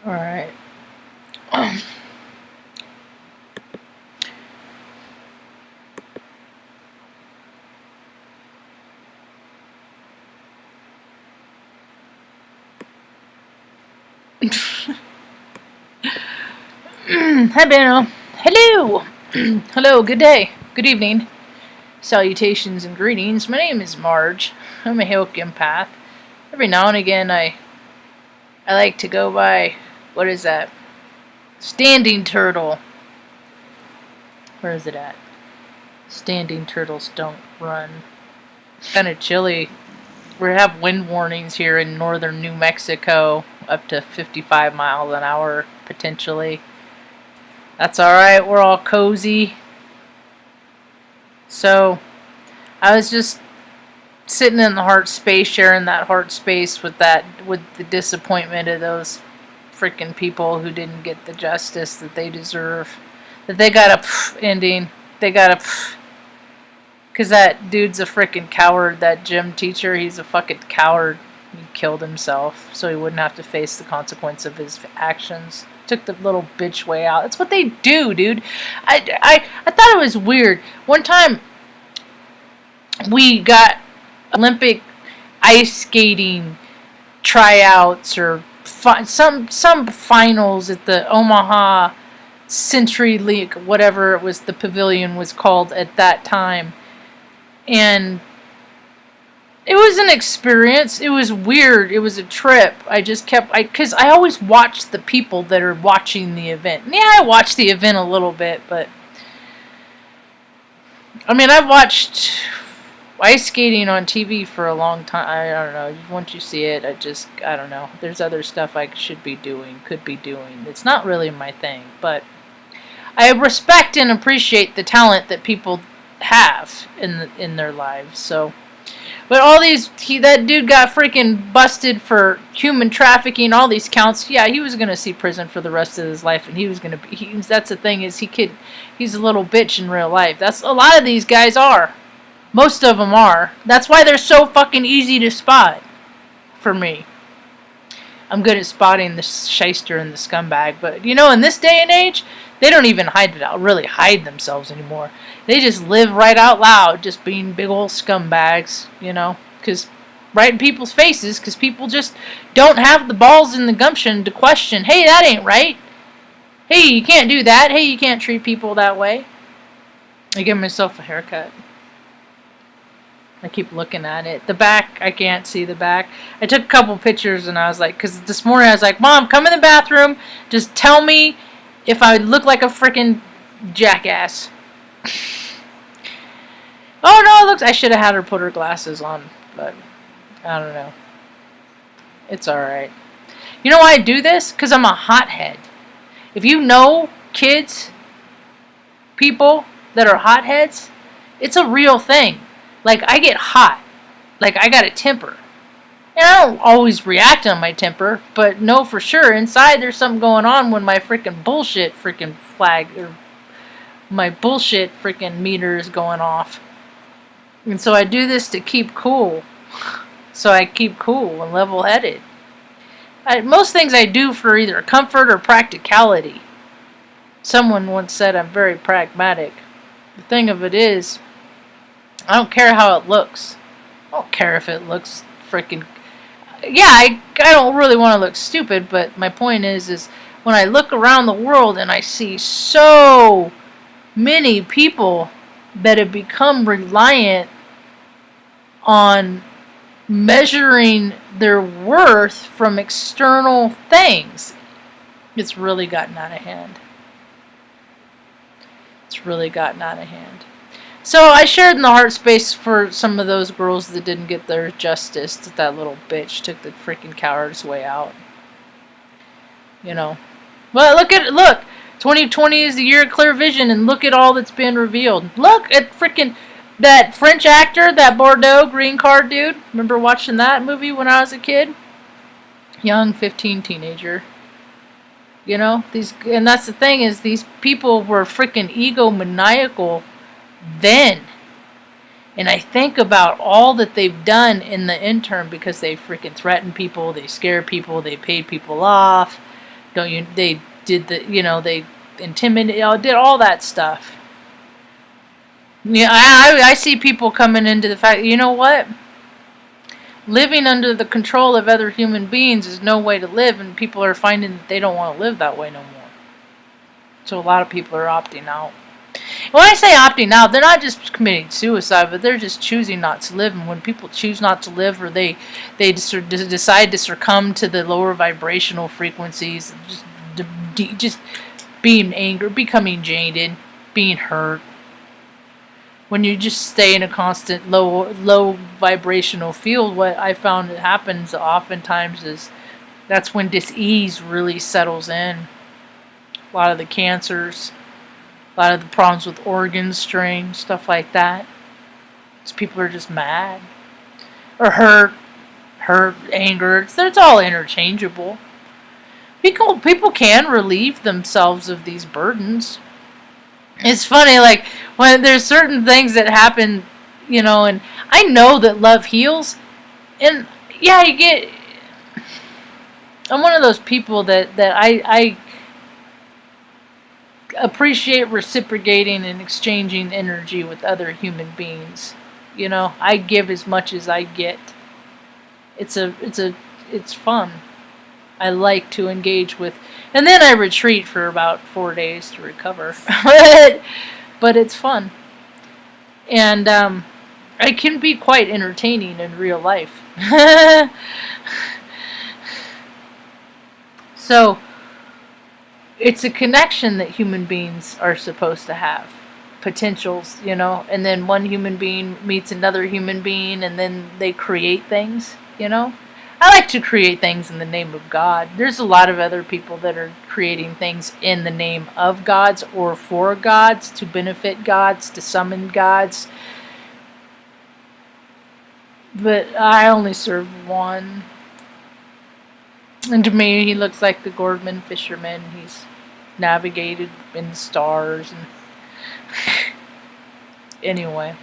All right. Hi, Benno. Hello. Hello. Good day. Good evening. Salutations and greetings. My name is Marge. I'm a Hilk empath. Every now and again, I like to go by, what is that? Standing turtle. Where is it at? Standing turtles don't run. Kind of chilly. We have wind warnings here in northern New Mexico, up to 55 miles an hour potentially. That's alright, we're all cozy. So, I was just sitting in the heart space, sharing that heart space with the disappointment of those freaking people who didn't get the justice that they deserve. That they got a ending. They got a because that dude's a freaking coward, that gym teacher. He's a fucking coward. He killed himself so he wouldn't have to face the consequence of his actions. Took the little bitch way out. That's what they do, dude. I thought it was weird. One time we got Olympic ice skating tryouts or some finals at the Omaha Century League, whatever it was, the pavilion was called at that time. And it was an experience. It was weird. It was a trip. I just kept, because I always watch the people that are watching the event. Yeah, I watched the event a little bit, but I mean, I've watched ice skating on TV for a long time. I don't know. Once you see it, I don't know. There's other stuff I could be doing. It's not really my thing, but I respect and appreciate the talent that people have in their lives. So, but all these, that dude got freaking busted for human trafficking, all these counts. Yeah, he was gonna see prison for the rest of his life, and he was gonna be. That's the thing is he's a little bitch in real life. That's a lot of these guys are. Most of them are. That's why they're so fucking easy to spot. For me, I'm good at spotting the shyster and the scumbag, but in this day and age, they don't even really hide themselves anymore. They just live right out loud, just being big old scumbags, because right in people's faces, because people just don't have the balls and the gumption to question, hey, that ain't right. Hey, you can't do that. Hey, you can't treat people that way. I give myself a haircut. I keep looking at it. The back, I can't see the back. I took a couple pictures and I was like, because this morning I was like, Mom, come in the bathroom. Just tell me if I look like a freaking jackass. Oh no, I should have had her put her glasses on, but I don't know. It's alright. You know why I do this? Because I'm a hothead. If you know kids, people that are hotheads, it's a real thing. Like, I get hot. Like, I got a temper. And I don't always react on my temper, but know for sure inside there's something going on when my freaking bullshit freaking flag, or my bullshit freaking meter is going off. And so I do this to keep cool. So I keep cool and level-headed. Most things I do for either comfort or practicality. Someone once said I'm very pragmatic. The thing of it is, I don't care how it looks. I don't care if it looks freaking... Yeah, I don't really want to look stupid, but my point is when I look around the world and I see so many people that have become reliant on measuring their worth from external things, it's really gotten out of hand. It's really gotten out of hand. So I shared in the heart space for some of those girls that didn't get their justice, that little bitch took the freaking coward's way out. Well, look, 2020 is the year of clear vision, and look at all that's been revealed. Look at freaking that French actor, that Bordeaux green card dude. Remember watching that movie when I was a kid? Young 15 teenager. And that's the thing is these people were freaking egomaniacal then. And I think about all that they've done in the interim because they freaking threatened people, they scared people, they paid people off, Don't you? They did they intimidated, did all that stuff. Yeah, I see people coming into the fact, you know what? Living under the control of other human beings is no way to live, and people are finding that they don't want to live that way no more. So a lot of people are opting out. When I say opting out, they're not just committing suicide, but they're just choosing not to live. And when people choose not to live, or they decide to succumb to the lower vibrational frequencies, just being angry, becoming jaded, being hurt. When you just stay in a constant low vibrational field, what I found that happens oftentimes is that's when dis-ease really settles in. A lot of the cancers, a lot of the problems with organ strain, stuff like that. Because people are just mad. Or hurt, anger. It's all interchangeable. People can relieve themselves of these burdens. It's funny, like, when there's certain things that happen, and I know that love heals. And, yeah, I'm one of those people that I appreciate reciprocating and exchanging energy with other human beings. I give as much as I get. It's fun. I like to engage with, and then I retreat for about 4 days to recover. But it's fun, and I can be quite entertaining in real life. So it's a connection that human beings are supposed to have. Potentials, and then one human being meets another human being, and then they create things, I like to create things in the name of God. There's a lot of other people that are creating things in the name of gods or for gods, to benefit gods, to summon gods. But I only serve one. And to me, he looks like the Gordman fisherman. He's navigated in the stars. And anyway,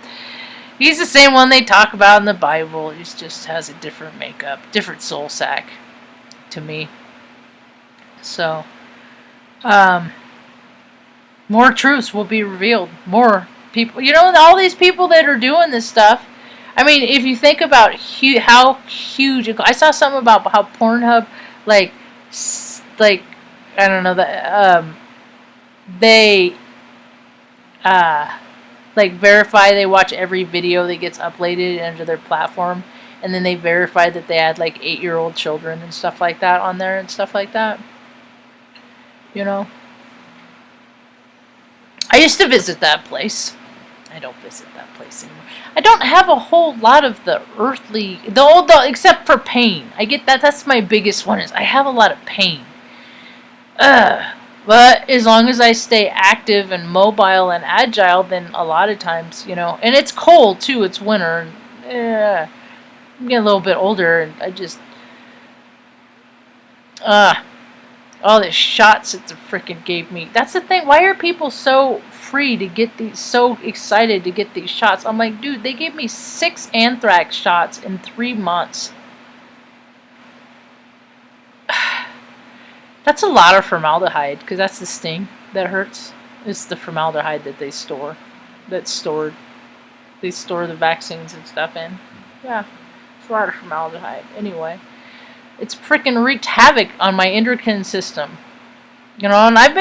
he's the same one they talk about in the Bible. He just has a different makeup, different soul sack to me. So, more truths will be revealed. More people, all these people that are doing this stuff. I mean, if you think about how huge, I saw something about how Pornhub, like I don't know, they verify they watch every video that gets uploaded into their platform, and then they verify that they had 8-year-old children and stuff like that on there and stuff like that. I used to visit that place. I don't visit that place anymore. I don't have a whole lot of the earthly, except for pain. I get that. That's my biggest one, is I have a lot of pain. But as long as I stay active and mobile and agile, then a lot of times, and it's cold too, it's winter, and I'm getting a little bit older, and I just, all the shots that the frickin' gave me. That's the thing, why are people so free to get these, so excited to get these shots? I'm like, dude, they gave me 6 anthrax shots in 3 months. That's a lot of formaldehyde, because that's the sting that hurts. It's the formaldehyde that they store. That's stored. They store the vaccines and stuff in. Yeah, it's a lot of formaldehyde. Anyway, it's freaking wreaked havoc on my endocrine system. And I've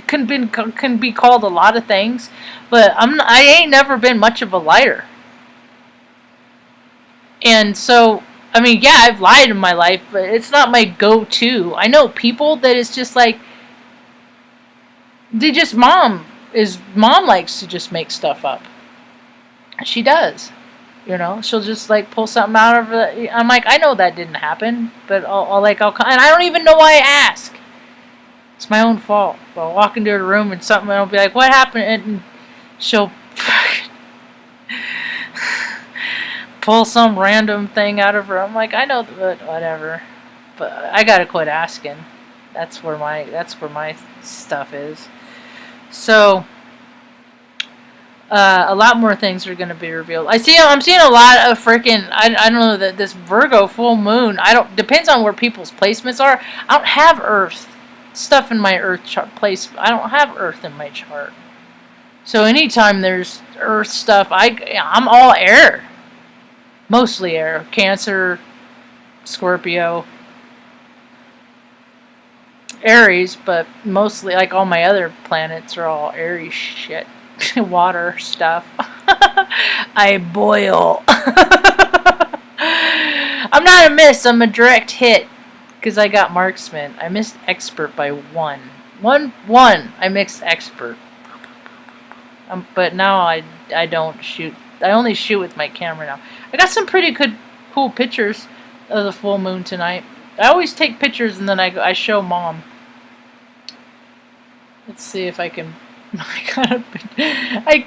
can be called a lot of things, but I ain't never been much of a liar. And so, I mean, yeah, I've lied in my life, but it's not my go-to. I know people that it's just like, mom likes to just make stuff up. She does. She'll just pull something out of it. I'm like, I know that didn't happen, but I'll and I don't even know why I ask. It's my own fault. I'll walk into a room and something, and I'll be like, what happened? And she'll pull some random thing out of her. I'm like, I know, but whatever. But I gotta quit asking. That's where my stuff is. So, a lot more things are going to be revealed. I'm seeing a lot of freaking, I don't know, that this Virgo full moon, depends on where people's placements are. I don't have Earth stuff in my Earth chart place. I don't have Earth in my chart. So anytime there's Earth stuff, I'm all air. Mostly air. Cancer, Scorpio, Aries, but mostly, like, all my other planets are all airy shit. Water stuff. I boil. I'm not a miss, I'm a direct hit. Because I got marksman. I missed expert by one. One. I missed expert. But now I don't shoot. I only shoot with my camera now. I got some pretty cool pictures of the full moon tonight. I always take pictures and then I show Mom. Let's see if I can. I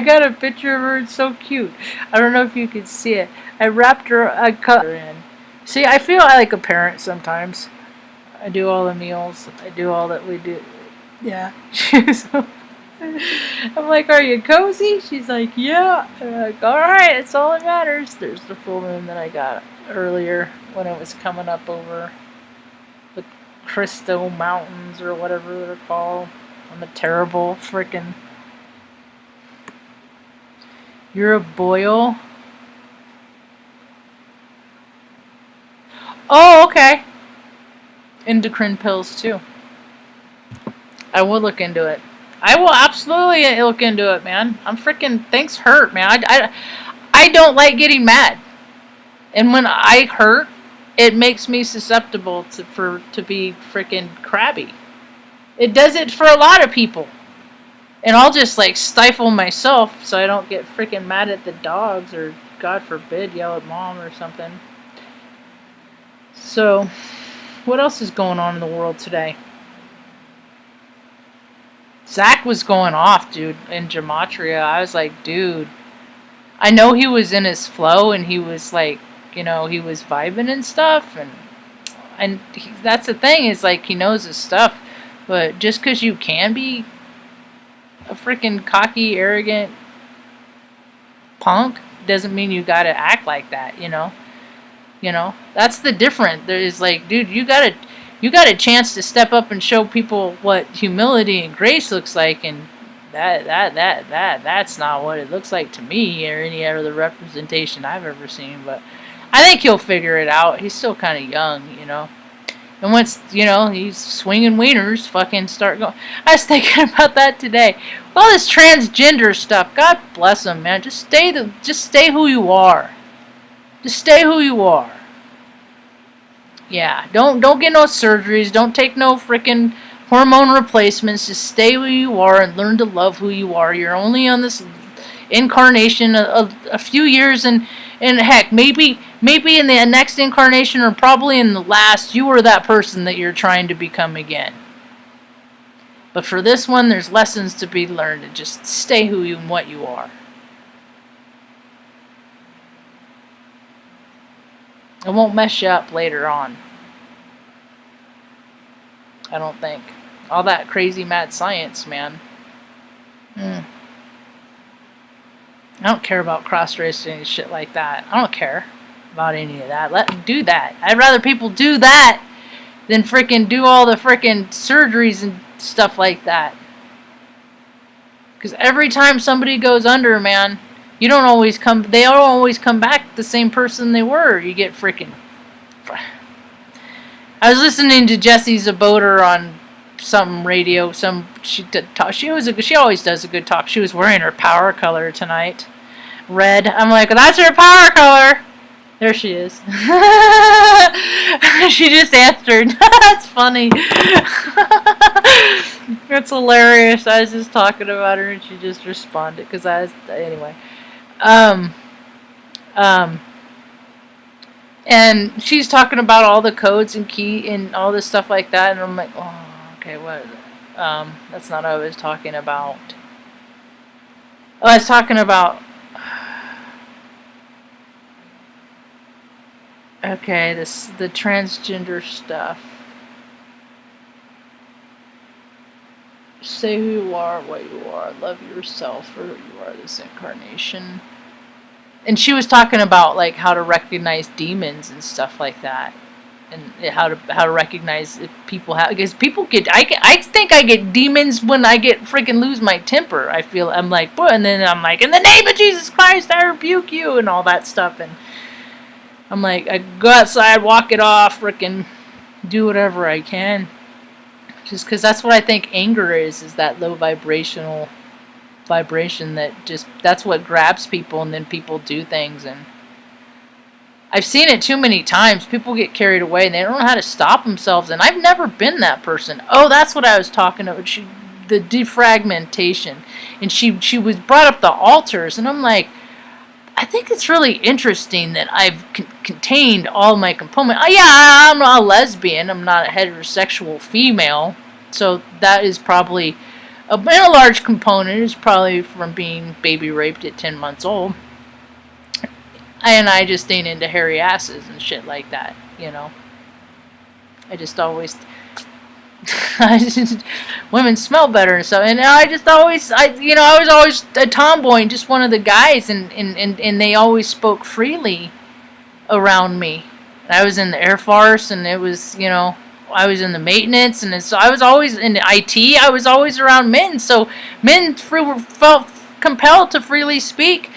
got a picture of her. It's so cute. I don't know if you can see it. I wrapped her. I cut her in. See, I feel like a parent sometimes. I do all the meals. I do all that we do. Yeah. I'm like, are you cozy? She's like, yeah. I'm like, all right, that's all that matters. There's the full moon that I got earlier when it was coming up over the Crystal Mountains or whatever they're called. On the terrible frickin'. You're a boil? Oh, okay. Endocrine pills, too. I will look into it. I will absolutely look into it, man. I'm freaking. Things hurt, man. I don't like getting mad. And when I hurt, it makes me susceptible to be freaking crabby. It does it for a lot of people. And I'll just, like, stifle myself so I don't get freaking mad at the dogs or, God forbid, yell at Mom or something. So, what else is going on in the world today? Zach was going off, dude, in Gematria. I was like, dude, I know he was in his flow and he was like, he was vibing and stuff. And that's the thing, is like, he knows his stuff. But just because you can be a freaking cocky, arrogant punk doesn't mean you gotta act like that, you know? That's the difference. There's like, dude, you got a chance to step up and show people what humility and grace looks like, and that's not what it looks like to me or any other representation I've ever seen. But I think he'll figure it out. He's still kind of young, And once, he's swinging wieners, fucking start going. I was thinking about that today. All this transgender stuff, God bless him, man. Just stay who you are. Just stay who you are. Yeah, don't get no surgeries. Don't take no freaking hormone replacements. Just stay who you are and learn to love who you are. You're only on this incarnation a few years, and heck, maybe in the next incarnation or probably in the last, you are that person that you're trying to become again. But for this one, there's lessons to be learned, and just stay who you and what you are. It won't mess you up later on. I don't think. All that crazy mad science, man. I don't care about cross-dressing and shit like that. I don't care about any of that. Let them do that. I'd rather people do that than freaking do all the freaking surgeries and stuff like that. Because every time somebody goes under, man, they don't always come back the same person they were. You get freaking. I was listening to Jessie Zaboter on some radio. She always does a good talk. She was wearing her power color tonight, red. I'm like, that's her power color. There she is. She just answered. That's funny. It's hilarious. I was just talking about her and she just responded anyway. And she's talking about all the codes and key and all this stuff like that, and I'm like, oh, okay, what? That's not what I was talking about. Oh, I was talking about. Okay, the transgender stuff. Say who you are, what you are, love yourself for who you are this incarnation. And she was talking about like how to recognize demons and stuff like that. and how to recognize if people have, because people get, I think I get demons when I get freaking lose my temper. I feel, I'm like, boy, and then I'm like, in the name of Jesus Christ, I rebuke you, and all that stuff. And I'm like, I go outside, walk it off, freaking do whatever I can, just because that's what I think anger is that low vibration that just, that's what grabs people, and then people do things. And I've seen it too many times. People get carried away and they don't know how to stop themselves, and I've never been that person. Oh, that's what I was talking about. The defragmentation, and she was brought up the altars, and I'm like, I think it's really interesting that I've contained all my components. Yeah, I'm not a lesbian. I'm not a heterosexual female, so that is probably a large component. Is probably from being baby raped at 10 months old. And I just ain't into hairy asses and shit like that, you know. I just always, women smell better and stuff. And I just always, I was always a tomboy and just one of the guys, and they always spoke freely around me. I was in the Air Force, and it was, I was in the maintenance, and so I was always in IT. I was always around men, so men felt compelled to freely speak.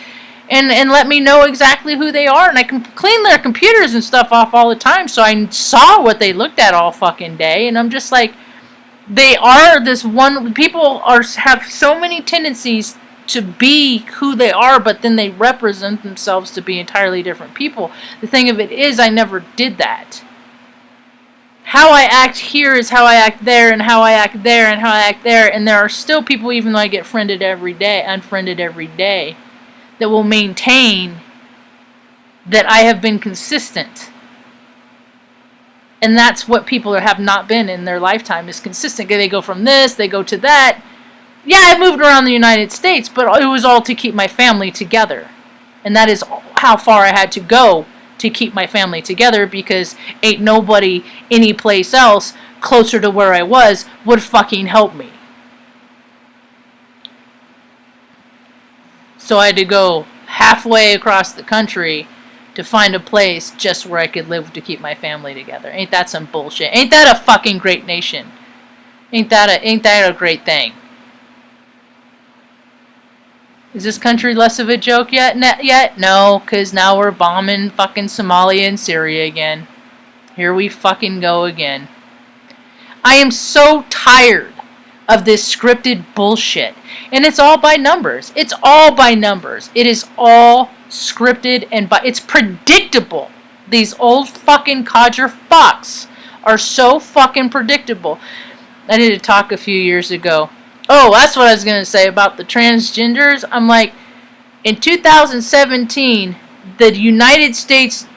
And let me know exactly who they are. And I can clean their computers and stuff off all the time. So I saw what they looked at all fucking day. And I'm just like, they are this one, people have so many tendencies to be who they are, but then they represent themselves to be entirely different people. The thing of it is, I never did that. How I act here is how I act there, and how I act there, and how I act there. And there are still people, even though I get unfriended every day, that will maintain that I have been consistent. And that's what people have not been in their lifetime, is consistent. They go from this, they go to that. Yeah, I moved around the United States, but it was all to keep my family together. And that is how far I had to go to keep my family together, because ain't nobody anyplace else closer to where I was would fucking help me. So I had to go halfway across the country to find a place just where I could live to keep my family together. Ain't that some bullshit? Ain't that a fucking great nation? Ain't that a great thing? Is this country less of a joke yet? No, because now we're bombing fucking Somalia and Syria again. Here we fucking go again. I am so tired of this scripted bullshit. And it's all by numbers. It's all by numbers. It is all scripted, and it's predictable. These old fucking codger fucks are so fucking predictable. I did a talk a few years ago. Oh, that's what I was going to say about the transgenders. I'm like, in 2017, the United States,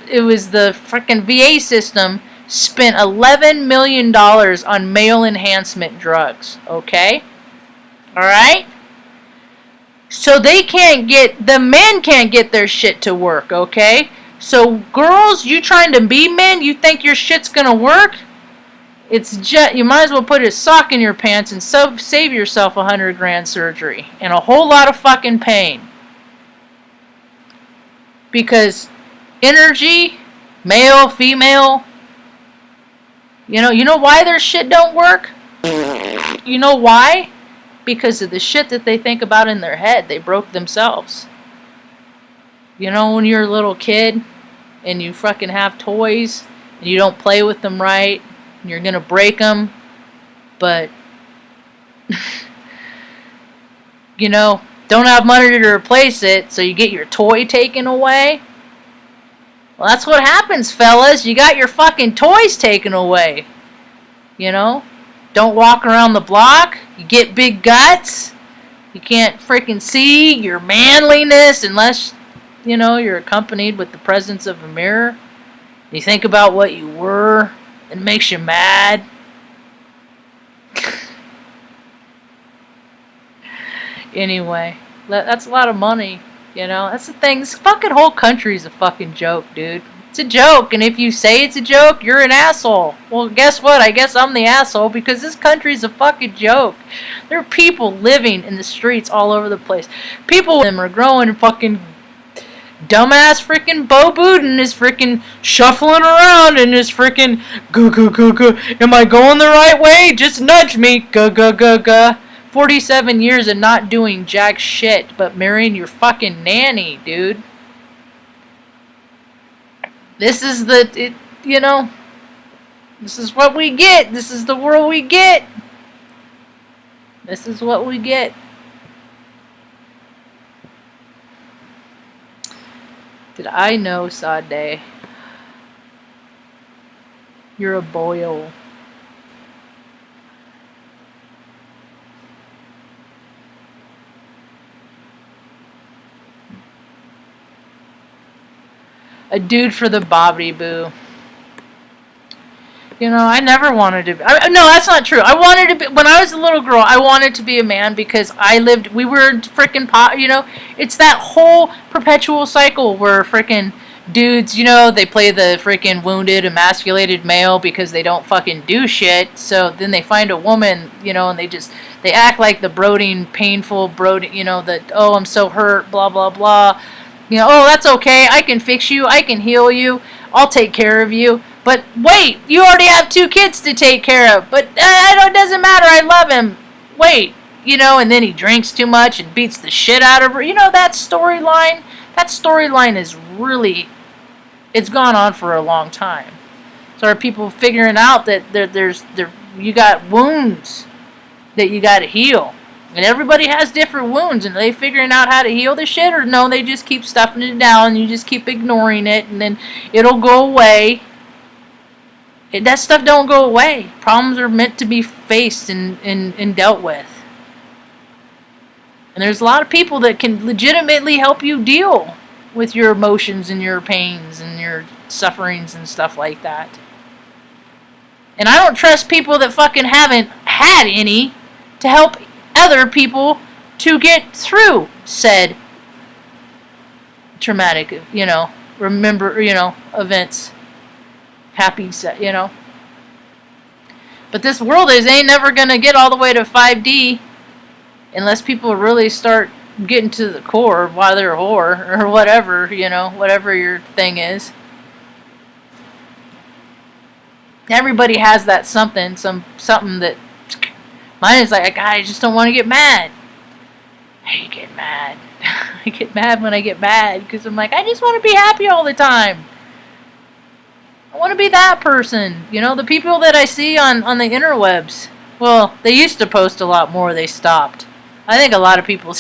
it was the freaking VA system, spent $11 million on male enhancement drugs, okay? Alright? So the men can't get their shit to work, okay? So girls, you trying to be men, you think your shit's gonna work? It's just, you might as well put a sock in your pants and save yourself $100,000 surgery and a whole lot of fucking pain. Because energy, male, female, you know why their shit don't work? You know why? Because of the shit that they think about in their head. They broke themselves. You know, when you're a little kid and you fucking have toys and you don't play with them right, and you're gonna break them, but don't have money to replace it, so you get your toy taken away. Well, that's what happens, fellas. You got your fucking toys taken away. Don't walk around the block. You get big guts. You can't freaking see your manliness unless, you're accompanied with the presence of a mirror. You think about what you were, and it makes you mad. Anyway, that's a lot of money. That's the thing. This fucking whole country's a fucking joke, dude. It's a joke, and if you say it's a joke, you're an asshole. Well, guess what? I guess I'm the asshole, because this country's a fucking joke. There are people living in the streets all over the place. People them are growing fucking dumbass freaking Bo Buden is freaking shuffling around and is freaking go go go go. Am I going the right way? Just nudge me. Go go go go. 47 years of not doing jack shit but marrying your fucking nanny, dude. This is you know, this is what we get. This is the world we get. This is what we get. Did I know, Sade? You're a boil. A dude for the bobbity boo. You know, I never wanted to be. No, that's not true. I wanted to be, when I was a little girl, I wanted to be a man because we were freaking you know, it's that whole perpetual cycle where freaking dudes, you know, they play the freaking wounded, emasculated male because they don't fucking do shit. So then they find a woman, you know, and they act like the brooding, painful, you know, that, oh, I'm so hurt, blah, blah, blah. You know, oh, that's okay. I can fix you. I can heal you. I'll take care of you. But wait, you already have 2 kids to take care of. But it doesn't matter. I love him. Wait, you know, and then he drinks too much and beats the shit out of her. You know, that storyline? That storyline is really, it's gone on for a long time. So are people figuring out that you got wounds that you got to heal? And everybody has different wounds, and are they figuring out how to heal the shit, or no, they just keep stuffing it down, and you just keep ignoring it, and then it'll go away. That stuff don't go away. Problems are meant to be faced and dealt with. And there's a lot of people that can legitimately help you deal with your emotions and your pains and your sufferings and stuff like that. And I don't trust people that fucking haven't had any to help other people to get through said traumatic, you know, events. Happy, you know. But this world ain't never gonna get all the way to 5D unless people really start getting to the core of why they're a whore or whatever, you know, whatever your thing is. Everybody has that something that mine is like, I just don't want to get mad. I get mad. I get mad when I get mad because I'm like, I just want to be happy all the time. I want to be that person. You know, the people that I see on the interwebs. Well, they used to post a lot more. They stopped. I think a lot of people.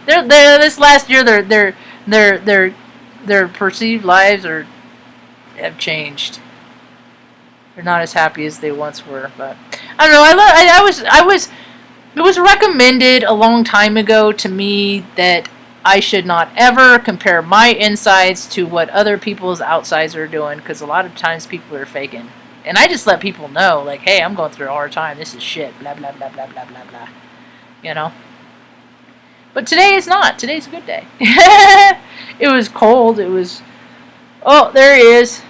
they're this last year. Their perceived lives have changed. They're not as happy as they once were. But I don't know. It was recommended a long time ago to me that I should not ever compare my insides to what other people's outsides are doing, because a lot of times people are faking. And I just let people know, like, hey, I'm going through a hard time. This is shit. Blah, blah, blah, blah, blah, blah, blah. You know? But today is not. Today's a good day. It was cold. It was... Oh, there he is.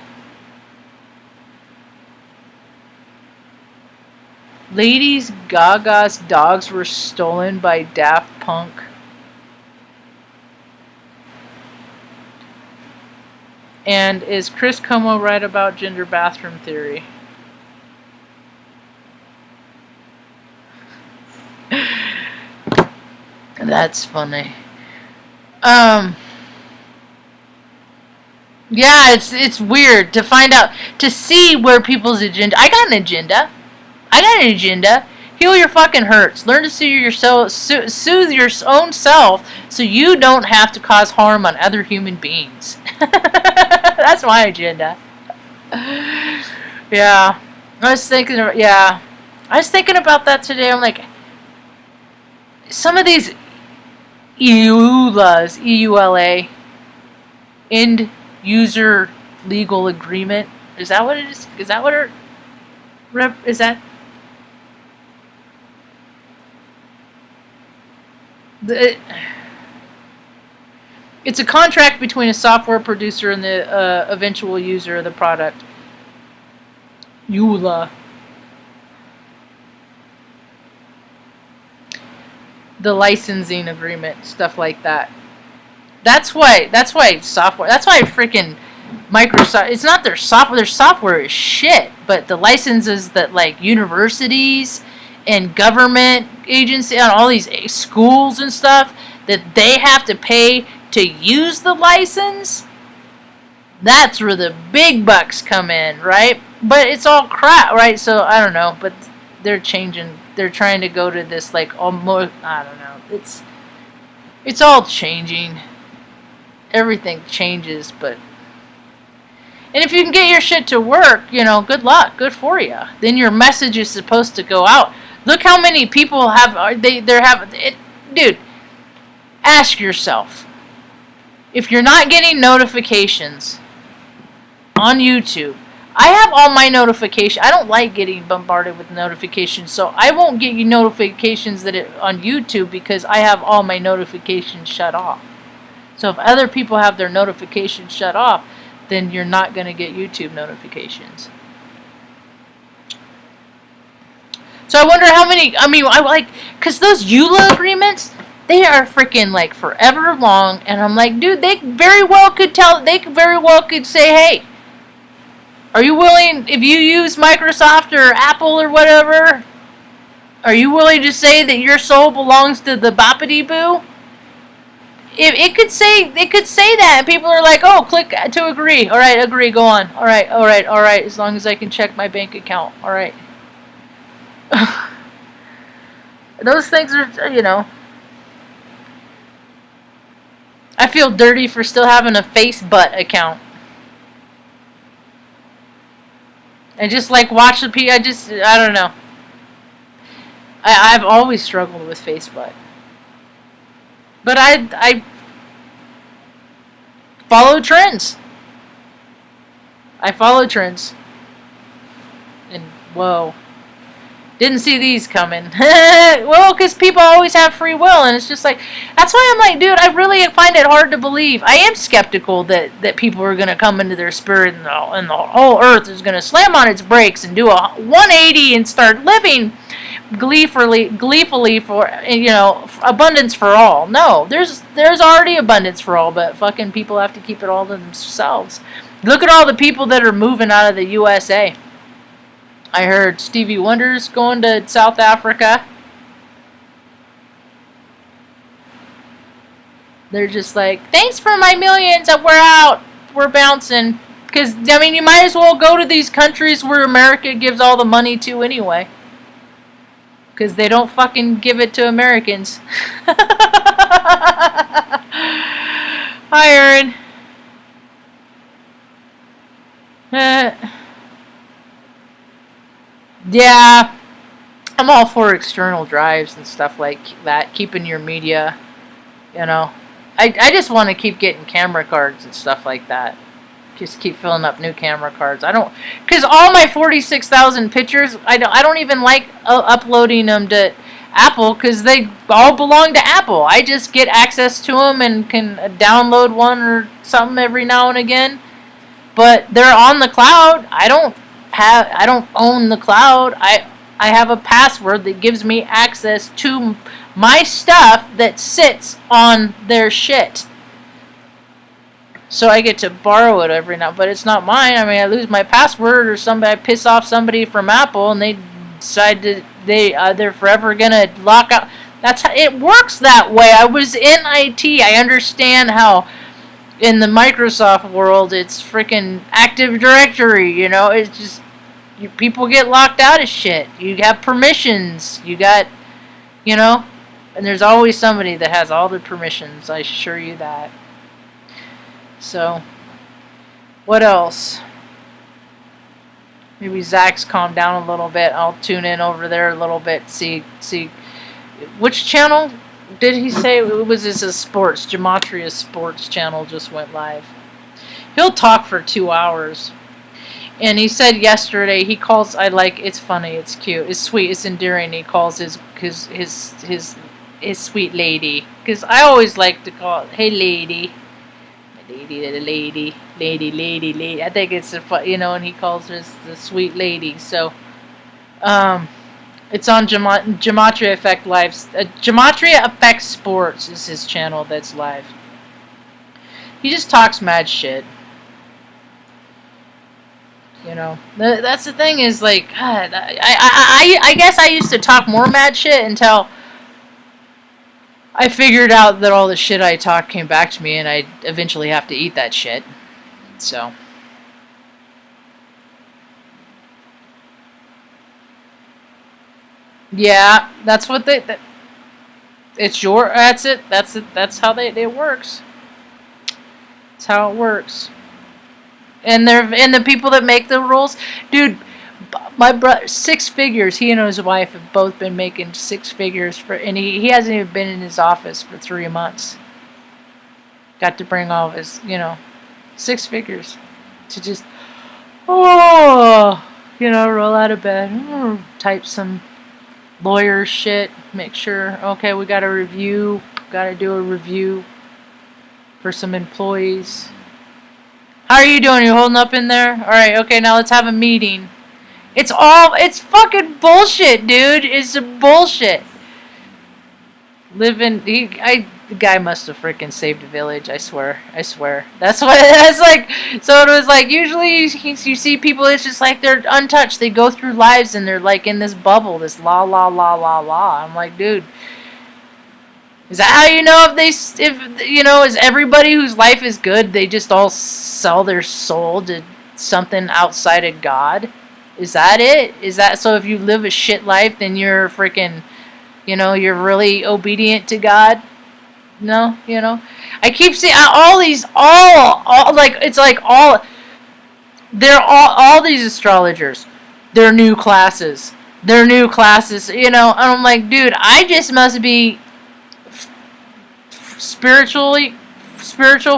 Lady Gaga's dogs were stolen by Daft Punk. And is Chris Como right about gender bathroom theory? That's funny. Yeah, it's weird to find out, to see where people's agenda. I got an agenda. Heal your fucking hurts. Learn to soothe your own self so you don't have to cause harm on other human beings. That's my agenda. Yeah. I was thinking about that today. I'm like, some of these EULAs, EULA, end user legal agreement. Is that what it is? Is that what it is? That it's a contract between a software producer and the eventual user of the product. EULA. The licensing agreement, stuff like that. That's why software. That's why freaking Microsoft. It's not their software. Their software is shit. But the licenses that like universities and government agencies and all these schools and stuff that they have to pay to use the license. That's where the big bucks come in, right? But it's all crap, right? So I don't know, but they're changing. They're trying to go to this like almost. I don't know. It's all changing. Everything changes, but and if you can get your shit to work, good luck, good for you. Then your message is supposed to go out. Look how many people have they're having it, dude. Ask yourself if you're not getting notifications on YouTube. I have all my notifications. I don't like getting bombarded with notifications, so I won't get you notifications on YouTube because I have all my notifications shut off. So if other people have their notifications shut off, then you're not going to get YouTube notifications. So I wonder how many, because those EULA agreements, they are freaking like forever long, and I'm like, dude, they very well could say, hey, are you willing, if you use Microsoft or Apple or whatever, are you willing to say that your soul belongs to the boppity boo? If they could say that, and people are like, oh, click to agree. All right, agree, go on. All right, as long as I can check my bank account. All right. Those things are, I feel dirty for still having a Facebook account. I just like watch the people. I don't know. I've always struggled with Facebook. But I follow trends. I follow trends. And whoa. Didn't see these coming. Well, because people always have free will, and it's just like, that's why I'm like, dude, I really find it hard to believe. I am skeptical that people are going to come into their spirit and the whole earth is going to slam on its brakes and do a 180 and start living gleefully for, abundance for all. No, there's already abundance for all, but fucking people have to keep it all to themselves. Look at all the people that are moving out of the USA. I heard Stevie Wonder's going to South Africa. They're just like, thanks for my millions, we're out, we're bouncing. Because, you might as well go to these countries where America gives all the money to anyway. Because they don't fucking give it to Americans. Hi, Aaron. Yeah, I'm all for external drives and stuff like that, keeping your media, I just want to keep getting camera cards and stuff like that. Just keep filling up new camera cards. Because all my 46,000 pictures, I don't even like uploading them to Apple because they all belong to Apple. I just get access to them and can download one or something every now and again. But they're on the cloud. I don't own the cloud. I have a password that gives me access to my stuff that sits on their shit. So I get to borrow it every now, but it's not mine. I lose my password or I piss off somebody from Apple and they decide they're forever gonna lock out. That's how it works that way. I was in IT. I understand how in the Microsoft world it's freaking Active Directory, it's just people get locked out of shit. You have permissions. You got, and there's always somebody that has all the permissions. I assure you that. So, what else? Maybe Zach's calmed down a little bit. I'll tune in over there a little bit. See, which channel did he say it was? This is sports. Gematria Sports channel just went live. He'll talk for 2 hours. And he said yesterday, it's funny, it's cute, it's sweet, it's endearing. He calls his sweet lady. Because I always like to call it, hey lady. Lady. I think it's and he calls her the sweet lady. So, it's on Gematria Effect Live. Gematria Effect Sports is his channel that's live. He just talks mad shit. You know, that's the thing is like, God, I guess I used to talk more mad shit until I figured out that all the shit I talked came back to me, and I eventually have to eat that shit. So. Yeah, that's what it's your. That's it. That's how it works. That's how it works. And the people that make the rules, dude. My brother, 6 figures. He and his wife have both been making 6 figures and he hasn't even been in his office for 3 months. Got to bring all of his, 6 figures to just, roll out of bed, type some lawyer shit, make sure, okay, we got to do a review for some employees. How are you doing? You holding up in there? All right, okay, now let's have a meeting. It's fucking bullshit, dude. It's some bullshit. The guy must have freaking saved a village. I swear. That's like. So it was like usually you see people. It's just like they're untouched. They go through lives and they're like in this bubble, this la la la la la. I'm like, dude. Is that how you know is everybody whose life is good? They just all sell their soul to something outside of God. Is that it? Is that so? If you live a shit life, then you're freaking. You're really obedient to God. No, I keep seeing all these, they're all these astrologers. They're new classes. And I'm like, dude, I just must be spiritual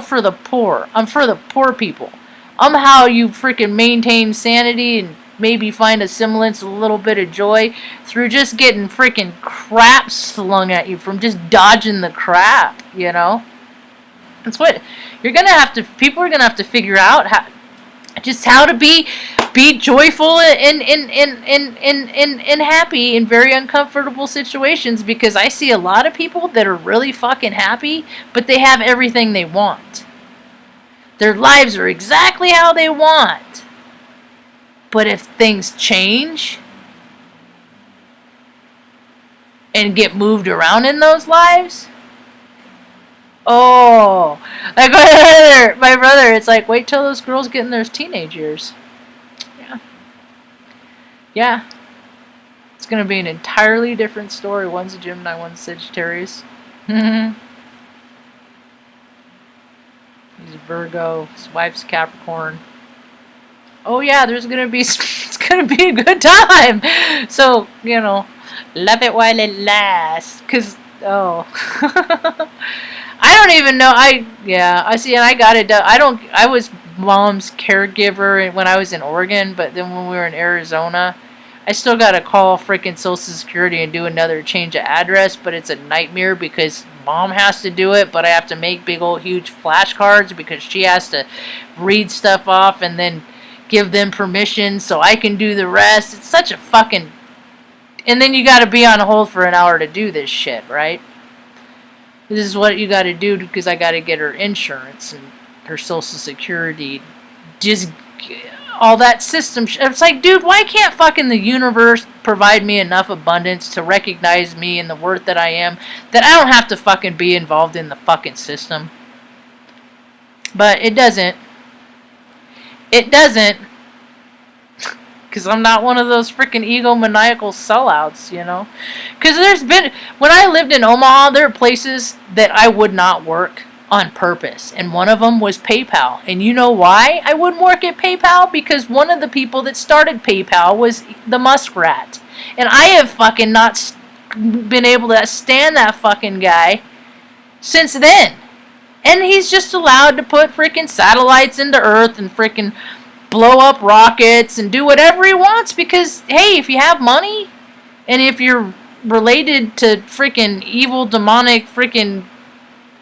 for the poor. I'm for the poor people. I'm how you freaking maintain sanity and maybe find a semblance, a little bit of joy through just getting freaking crap slung at you from just dodging the crap, That's what people are gonna have to figure out how to be joyful and happy in very uncomfortable situations, because I see a lot of people that are really fucking happy, but they have everything they want. Their lives are exactly how they want. But if things change and get moved around in those lives, like my brother, it's like, wait till those girls get in their teenage years. Yeah. It's going to be an entirely different story. One's a Gemini, one's Sagittarius. He's a Virgo. His wife's Capricorn. Oh yeah, it's gonna be a good time. So, love it while it lasts. I don't even know. I see, and I got it done. I was mom's caregiver when I was in Oregon, but then when we were in Arizona, I still got to call freaking Social Security and do another change of address, but it's a nightmare because mom has to do it, but I have to make big old huge flashcards because she has to read stuff off and then give them permission so I can do the rest. It's such a fucking... And then you got to be on hold for an hour to do this shit, right? This is what you got to do because I got to get her insurance and her Social Security. Just all that system. It's like, dude, why can't fucking the universe provide me enough abundance to recognize me and the worth that I am, that I don't have to fucking be involved in the fucking system? But it doesn't. Because I'm not one of those freaking egomaniacal sellouts, Because when I lived in Omaha, there are places that I would not work on purpose. And one of them was PayPal. And you know why I wouldn't work at PayPal? Because one of the people that started PayPal was the muskrat. And I have fucking not been able to stand that fucking guy since then. And he's just allowed to put freaking satellites into Earth and freaking blow up rockets and do whatever he wants because, hey, if you have money and if you're related to freaking evil, demonic freaking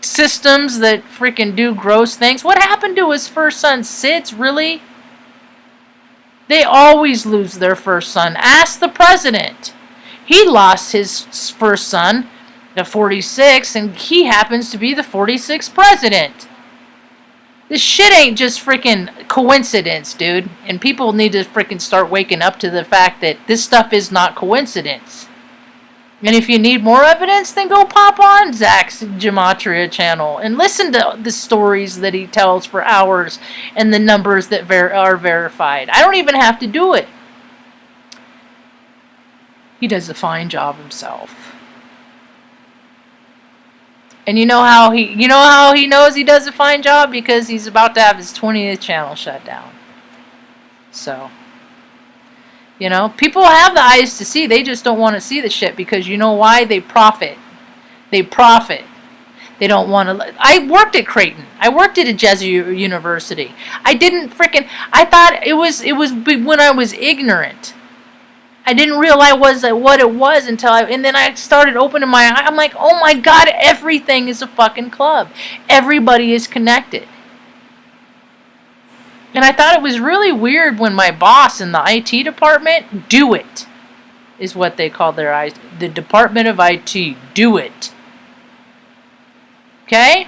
systems that freaking do gross things. What happened to his first son, SIDS, really? They always lose their first son. Ask the president. He lost his first son at 46, and he happens to be the 46th president. This shit ain't just freaking coincidence, dude. And people need to freaking start waking up to the fact that this stuff is not coincidence. And if you need more evidence, then go pop on Zach's Gematria channel and listen to the stories that he tells for hours and the numbers that are verified. I don't even have to do it. He does a fine job himself. And you know how he knows he does a fine job? Because he's about to have his 20th channel shut down. So, you know, people have the eyes to see. They just don't want to see the shit because you know why? They profit. They profit. They don't want to. I worked at Creighton. I worked at a Jesuit university. I thought it was when I was ignorant. I didn't realize what it was and then I started opening my eye. I'm like, oh my God, everything is a fucking club. Everybody is connected. And I thought it was really weird when my boss in the IT department, do it, is what they call the Department of IT, do it. Okay?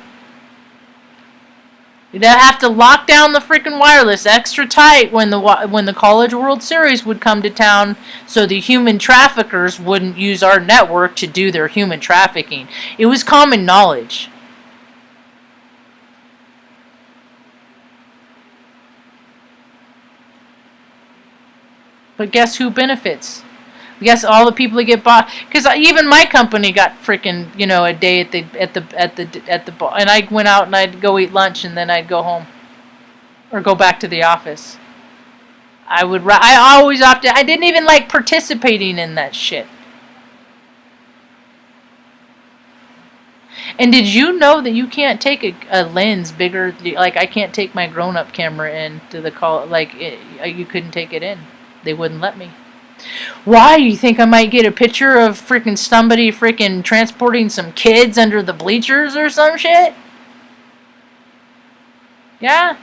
You'd have to lock down the freaking wireless extra tight when the College World Series would come to town so the human traffickers wouldn't use our network to do their human trafficking. It was common knowledge. But guess who benefits? Guess all the people that get bought, because even my company got freaking, you know, a day at the bar, and I went out and I'd go eat lunch and then I'd go home or go back to the office. I always opted. I didn't even like participating in that shit. And did you know that you can't take a lens bigger? Like I can't take my grown-up camera in to the call. You couldn't take it in. They wouldn't let me. Why? You think I might get a picture of freaking somebody freaking transporting some kids under the bleachers or some shit? Yeah.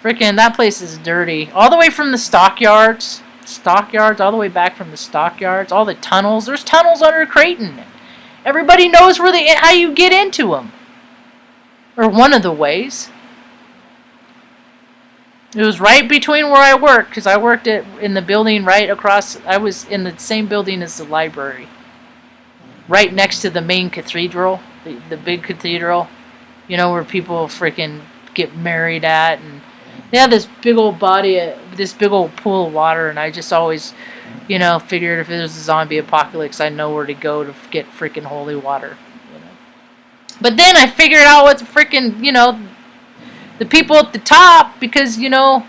Freaking, that place is dirty. All the way from the stockyards, all the way back from the stockyards, all the tunnels. There's tunnels under Creighton. Everybody knows how you get into them. Or one of the ways. It was right between where I worked, because I worked in the building right across. I was in the same building as the library, right next to the main cathedral, the big cathedral. You know where people freaking get married at, and they have this big old this big old pool of water. And I just always, you know, figured if there's a zombie apocalypse, I know where to go to get freaking holy water. You know. But then I figured out what's freaking, you know. The people at the top, because, you know,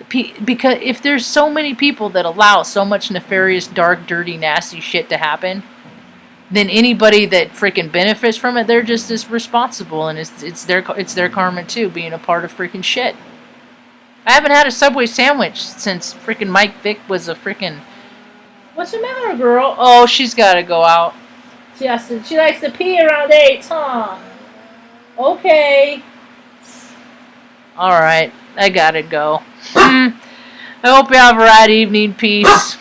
because if there's so many people that allow so much nefarious, dark, dirty, nasty shit to happen, then anybody that freaking benefits from it, they're just as responsible, and it's their karma too, being a part of freaking shit. I haven't had a Subway sandwich since freaking Mike Vick was a freaking. What's the matter, girl? Oh, she's got to go out. She likes to pee around 8, huh? Okay. Alright, I gotta go. I hope you have a right evening. Peace.